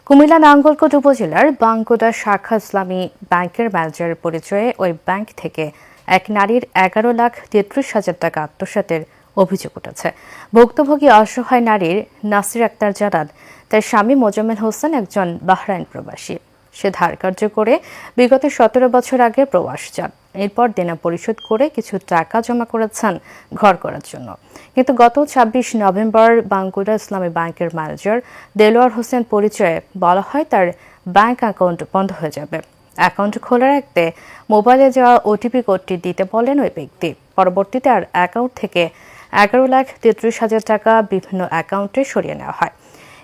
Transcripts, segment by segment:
কুমিল্লা নাঙ্গলকোট উপজেলার বাঙ্গুদা শাখা ইসলামী ব্যাংকের ম্যানেজারের পরিচয়ে ওই ব্যাংক থেকে এক নারীর 11,33,000 টাকা আত্মসাতের অভিযোগ উঠেছে। ভুক্তভোগী অসহায় নারীর নাসির আক্তার জানান, তার স্বামী মোজাম্মেল হোসেন একজন বাহরাইন প্রবাসী। সে ধার কার্য করে বিগত 17 বছর আগে প্রবাস যান। এরপর দেনা পরিশোধ করে কিছু টাকা জমা করেছেন ঘর করার জন্য। কিন্তু গত 26 নভেম্বর বাঙ্গুরা ইসলামী ব্যাংকের ম্যানেজার দেলোয়ার হোসেন পরিচয়ে বলা হয় তার ব্যাংক অ্যাকাউন্ট বন্ধ হয়ে যাবে। অ্যাকাউন্ট খোলা রাখতে মোবাইলে যাওয়া ওটিপি কোডটি দিতে বলেন ওই ব্যক্তি। পরবর্তীতে আর অ্যাকাউন্ট থেকে 11,33,000 টাকা বিভিন্ন অ্যাকাউন্টে সরিয়ে নেওয়া হয়।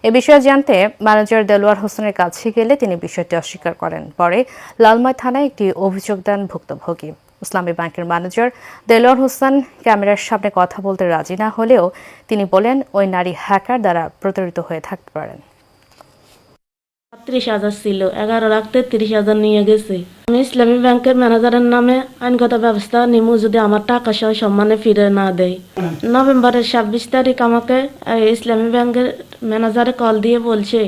এ বিষয়ে জানতে ম্যানেজার দেলোয়ার হোসেনের কাছে গেলে তিনি বিষয়টি অস্বীকার করেন। পরে লালমাই থানায় একটি অভিযোগ দেন ভুক্তভোগী। ইসলামী ব্যাংকের ম্যানেজার দেলোয়ার হোসেন ক্যামেরার সামনে কথা বলতে রাজি না হলেও তিনি বলেন ওই নারী হ্যাকার দ্বারা প্রতারিত হয়ে থাকতে পারেন। 30,000 ছিল, 11,33,000 নিয়ে গেছে। আমি ইসলামী ব্যাংকের ম্যানেজারের নামে আইনগত ব্যবস্থা নিমু যদি আমার টাকা সহ সম্মানে ফিরে না দেয়। নভেম্বরের 26 তারিখ আমাকে ইসলামী ব্যাংকের ম্যানেজারে কল দিয়ে বলছে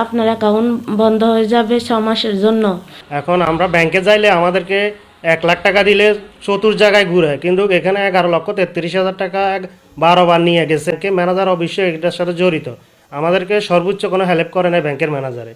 আপনার অ্যাকাউন্ট বন্ধ হয়ে যাবে 6 মাসের জন্য। এখন আমরা ব্যাংকে যাইলে আমাদেরকে 1 লাখ টাকা দিলে 70 জায়গায় ঘুরে, কিন্তু এখানে 11,33,000 টাকা 12 বার নিয়ে গেছে। ম্যানেজার অবশ্যই এটার সাথে জড়িত। আমাদেরকে সর্বোচ্চ কোনো হেল্প করে না ব্যাংকের ম্যানেজারে।